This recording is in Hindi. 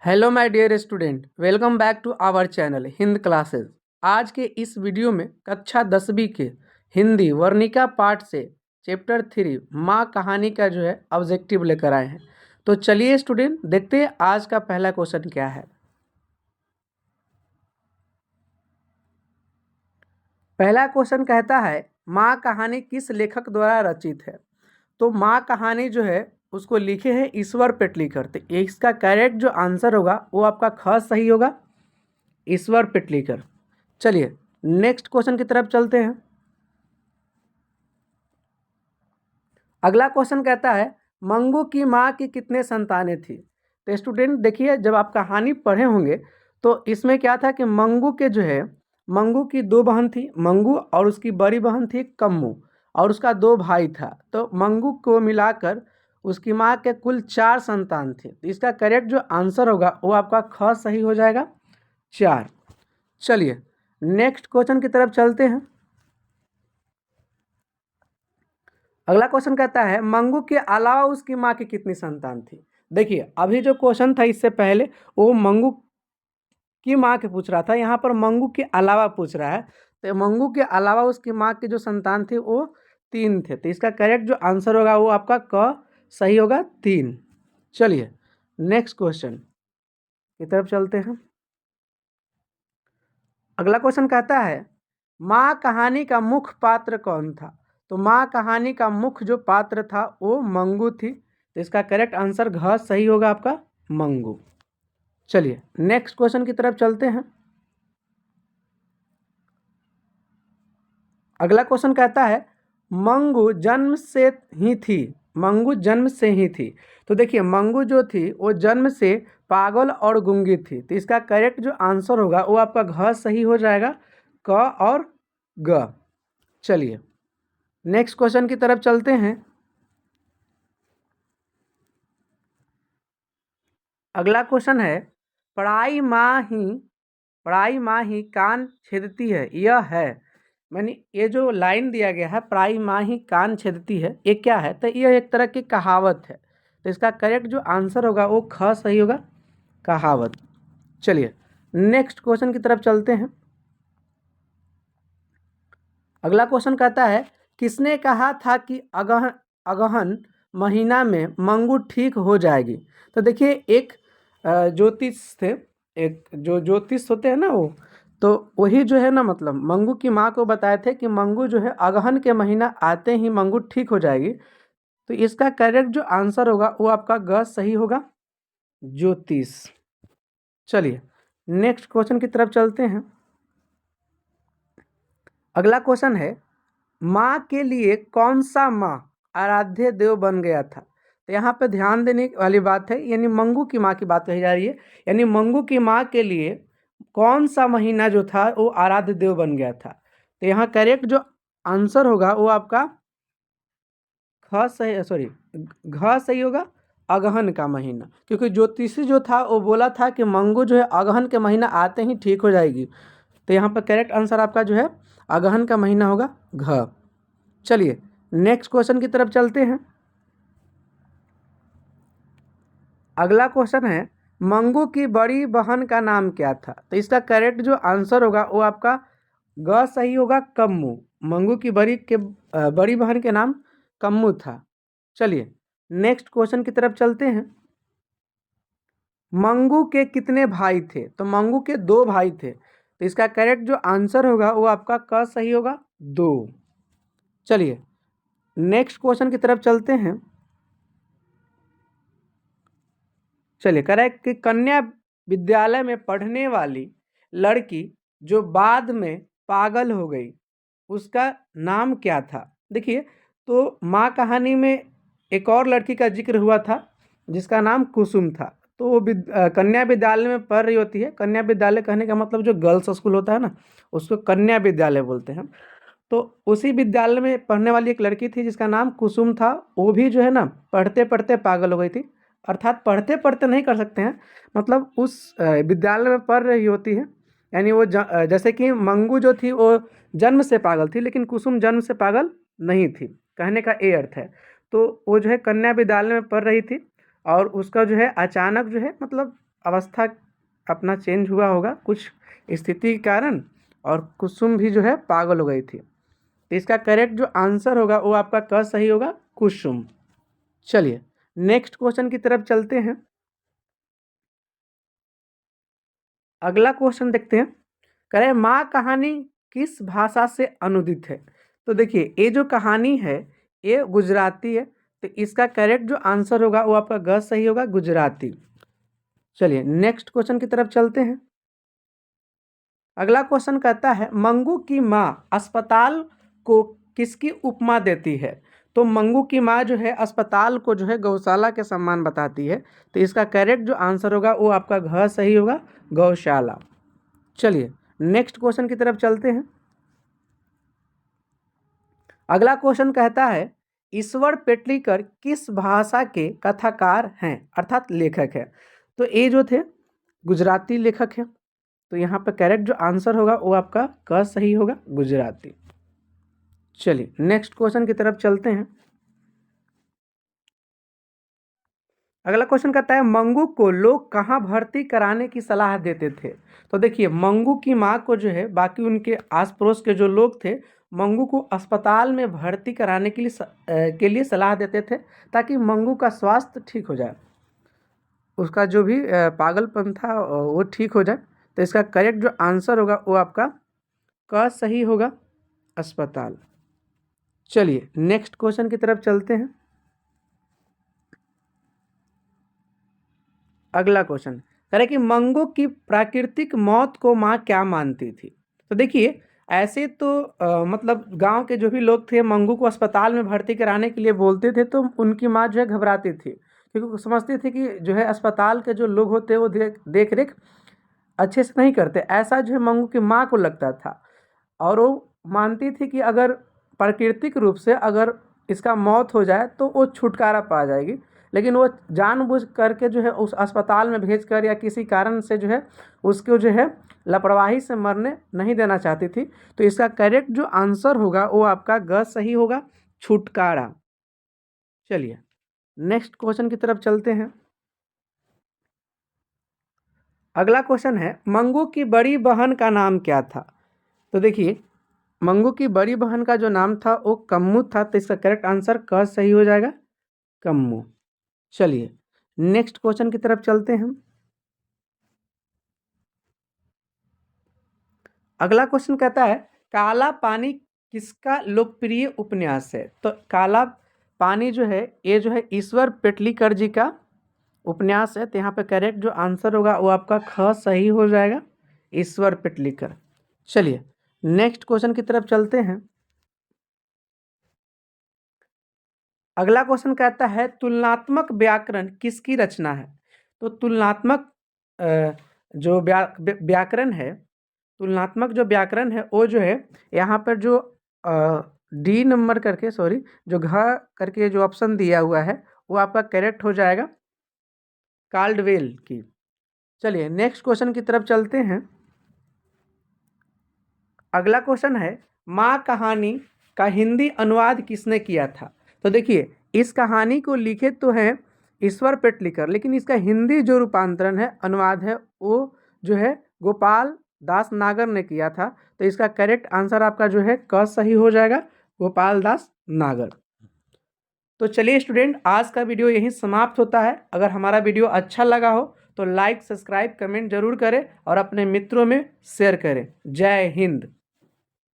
Hello my dear student, welcome back to our channel Hind classes. आज के इस वीडियो में कक्षा 10वीं के हिंदी वर्णिका पाठ से चैप्टर 3 माँ कहानी का जो है ऑब्जेक्टिव लेकर आए हैं। तो चलिए स्टूडेंट देखते हैं आज का पहला क्वेश्चन क्या है। पहला क्वेश्चन कहता है माँ कहानी किस लेखक द्वारा रचित है। तो माँ कहानी जो है उसको लिखे हैं ईश्वर पेटलीकर। तो इसका करेक्ट जो आंसर होगा वो आपका ख सही होगा, ईश्वर पेटलीकर। चलिए नेक्स्ट क्वेश्चन की तरफ चलते हैं। अगला क्वेश्चन कहता है मंगू की माँ की कितने संतानें थी। तो स्टूडेंट देखिए, जब आप कहानी पढ़े होंगे तो इसमें क्या था कि मंगू के जो है मंगू की दो बहन थी, मंगू और उसकी बड़ी बहन थी कम्मू, और उसका दो भाई था। तो मंगू को मिलाकर उसकी माँ के कुल 4 संतान थे। तो इसका करेक्ट जो आंसर होगा वो आपका ख सही हो जाएगा, 4। चलिए नेक्स्ट क्वेश्चन की तरफ चलते हैं। अगला क्वेश्चन कहता है मंगू के अलावा उसकी माँ की कितनी संतान थी। देखिए अभी जो क्वेश्चन था इससे पहले वो मंगू की माँ के पूछ रहा था, यहाँ पर मंगू के अलावा पूछ रहा है। तो मंगू के अलावा उसकी माँ की जो संतान थी वो 3 थे। तो इसका करेक्ट जो आंसर होगा वो आपका क सही होगा, 3। चलिए नेक्स्ट क्वेश्चन की तरफ चलते हैं। अगला क्वेश्चन कहता है माँ कहानी का मुख्य पात्र कौन था। तो माँ कहानी का मुख्य जो पात्र था वो मंगू थी। तो इसका करेक्ट आंसर घ सही होगा आपका, मंगू। चलिए नेक्स्ट क्वेश्चन की तरफ चलते हैं। अगला क्वेश्चन कहता है मंगू जन्म से ही थी, मंगू जन्म से ही थी। तो देखिए मंगू जो थी वो जन्म से पागल और गूंगी थी। तो इसका करेक्ट जो आंसर होगा वो आपका घ सही हो जाएगा, क और ग। चलिए नेक्स्ट क्वेश्चन की तरफ चलते हैं। अगला क्वेश्चन है पढ़ाई माँ ही कान छेदती है, यह है। मैंने ये जो लाइन दिया गया है पढ़ाई माँ ही कान छेदती है, ये क्या है। तो यह एक तरह की कहावत है। तो इसका करेक्ट जो आंसर होगा वो ख सही होगा, कहावत। चलिए नेक्स्ट क्वेश्चन की तरफ चलते हैं। अगला क्वेश्चन कहता है किसने कहा था कि अगहन अगहन महीना में मंगू ठीक हो जाएगी। तो देखिए एक ज्योतिष थे, एक जो ज्योतिष होते हैं ना वो, तो वही जो है ना मतलब मंगू की माँ को बताए थे कि मंगू जो है अगहन के महीना आते ही मंगू ठीक हो जाएगी। तो इसका करेक्ट जो आंसर होगा वो आपका ग सही होगा, ज्योतिष। चलिए नेक्स्ट क्वेश्चन की तरफ चलते हैं। अगला क्वेश्चन है माँ के लिए कौन सा माँ आराध्य देव बन गया था। तो यहाँ पे ध्यान देने वाली बात है, यानी मंगू की माँ की बात कही जा रही है। यानी मंगू की माँ के लिए कौन सा महीना जो था वो आराध्य देव बन गया था। तो यहाँ करेक्ट जो आंसर होगा वो आपका ख सही, सॉरी, घ सही होगा, अगहन का महीना। क्योंकि ज्योतिषी जो था वो बोला था कि मंगू जो है अगहन के महीना आते ही ठीक हो जाएगी। तो यहाँ पर करेक्ट आंसर आपका जो है अगहन का महीना होगा, घ। चलिए नेक्स्ट क्वेश्चन की तरफ चलते हैं। अगला क्वेश्चन है मंगू की बड़ी बहन का नाम क्या था। तो इसका करेक्ट जो आंसर होगा वो आपका ग सही होगा, कम्मू। मंगू की बड़ी बहन के नाम कम्मू था। चलिए नेक्स्ट क्वेश्चन की तरफ चलते हैं। मंगू के कितने भाई थे। तो मंगू के 2 भाई थे। तो इसका करेक्ट जो आंसर होगा वो आपका क सही होगा, 2। चलिए नेक्स्ट क्वेश्चन की तरफ चलते हैं। चलिए करेक्ट कि कन्या विद्यालय में पढ़ने वाली लड़की जो बाद में पागल हो गई उसका नाम क्या था। देखिए तो माँ कहानी में एक और लड़की का जिक्र हुआ था जिसका नाम कुसुम था। तो वो कन्या विद्यालय में पढ़ रही होती है। कन्या विद्यालय कहने का मतलब जो गर्ल्स स्कूल होता है ना उसको कन्या विद्यालय बोलते हैं। तो उसी विद्यालय में पढ़ने वाली एक लड़की थी जिसका नाम कुसुम था। वो भी जो है ना पढ़ते पढ़ते पागल हो गई थी। अर्थात पढ़ते पढ़ते नहीं कर सकते हैं, मतलब उस विद्यालय में पढ़ रही होती है। यानी वो जैसे कि मंगू जो थी वो जन्म से पागल थी, लेकिन कुसुम जन्म से पागल नहीं थी, कहने का ये अर्थ है। तो वो जो है कन्या विद्यालय में पढ़ रही थी और उसका जो है अचानक जो है मतलब अवस्था अपना चेंज हुआ होगा कुछ स्थिति के कारण, और कुसुम भी जो है पागल हो गई थी। तो इसका करेक्ट जो आंसर होगा वो आपका क सही होगा, कुसुम। चलिए नेक्स्ट क्वेश्चन की तरफ चलते हैं। अगला क्वेश्चन देखते हैं। कह रहे हैं माँ कहानी किस भाषा से अनुदित है। तो देखिए ये जो कहानी है ये गुजराती है, तो इसका करेक्ट जो आंसर होगा वो आपका ग सही होगा, गुजराती। चलिए नेक्स्ट क्वेश्चन की तरफ चलते हैं। अगला क्वेश्चन कहता है मंगू की माँ अस्पताल को किसकी उपमा देती है। तो मंगू की माँ जो है अस्पताल को जो है गौशाला के समान बताती है, तो इसका करेक्ट जो आंसर होगा वो आपका घ सही होगा, गौशाला। चलिए नेक्स्ट क्वेश्चन की तरफ चलते हैं। अगला क्वेश्चन कहता है ईश्वर पेटलीकर किस भाषा के कथाकार हैं, अर्थात लेखक है। तो ये जो थे गुजराती लेखक है, तो यहाँ पर करेक्ट जो आंसर होगा वो आपका क सही होगा, गुजराती। चलिए नेक्स्ट क्वेश्चन की तरफ चलते हैं। अगला क्वेश्चन कहता है मंगू को लोग कहाँ भर्ती कराने की सलाह देते थे। तो देखिए मंगू की माँ को जो है बाकी उनके आस पड़ोस के जो लोग थे मंगू को अस्पताल में भर्ती कराने के लिए सलाह देते थे, ताकि मंगू का स्वास्थ्य ठीक हो जाए, उसका जो भी पागलपन था वो ठीक हो जाए। तो इसका करेक्ट जो आंसर होगा वो आपका क सही होगा, अस्पताल। चलिए नेक्स्ट क्वेश्चन की तरफ चलते हैं। अगला क्वेश्चन कह रहे कि मंगू की प्राकृतिक मौत को माँ क्या मानती थी। तो देखिए ऐसे तो मतलब गांव के जो भी लोग थे मंगू को अस्पताल में भर्ती कराने के लिए बोलते थे, तो उनकी माँ जो है घबराती थी, क्योंकि वो समझती थी कि जो है अस्पताल के जो लोग होते हैं वो देख रेख अच्छे से नहीं करते, ऐसा जो है मंगू की माँ को लगता था। और वो मानती थी कि अगर प्राकृतिक रूप से अगर इसका मौत हो जाए तो वो छुटकारा पा जाएगी, लेकिन वो जानबूझ करके जो है उस अस्पताल में भेजकर या किसी कारण से जो है उसको जो है लापरवाही से मरने नहीं देना चाहती थी। तो इसका करेक्ट जो आंसर होगा वो आपका ग सही होगा, छुटकारा। चलिए नेक्स्ट क्वेश्चन की तरफ चलते हैं। अगला क्वेश्चन है मंगू की बड़ी बहन का नाम क्या था। तो देखिए मंगू की बड़ी बहन का जो नाम था वो कम्मू था, तो इसका करेक्ट आंसर क सही हो जाएगा, कम्मू। चलिए नेक्स्ट क्वेश्चन की तरफ चलते हैं। अगला क्वेश्चन कहता है काला पानी किसका लोकप्रिय उपन्यास है। तो काला पानी जो है ये जो है ईश्वर पेटलीकर जी का उपन्यास है, तो यहाँ पे करेक्ट जो आंसर होगा वो आपका ख सही हो जाएगा, ईश्वर पेटलीकर। चलिए नेक्स्ट क्वेश्चन की तरफ चलते हैं। अगला क्वेश्चन कहता है तुलनात्मक व्याकरण किसकी रचना है। तो तुलनात्मक जो व्याकरण है, तुलनात्मक जो व्याकरण है वो जो है यहाँ पर जो डी नंबर करके जो घ करके जो ऑप्शन दिया हुआ है वो आपका करेक्ट हो जाएगा, काल्डवेल की। चलिए नेक्स्ट क्वेश्चन की तरफ चलते हैं। अगला क्वेश्चन है माँ कहानी का हिंदी अनुवाद किसने किया था। तो देखिए इस कहानी को लिखे तो हैं ईश्वर पेटलीकर, लेकिन इसका हिंदी जो रूपांतरण है, अनुवाद है, वो जो है गोपाल दास नागर ने किया था। तो इसका करेक्ट आंसर आपका जो है क सही हो जाएगा, गोपाल दास नागर। तो चलिए स्टूडेंट आज का वीडियो यहीं समाप्त होता है। अगर हमारा वीडियो अच्छा लगा हो तो लाइक सब्सक्राइब कमेंट जरूर करें और अपने मित्रों में शेयर करें। जय हिंद।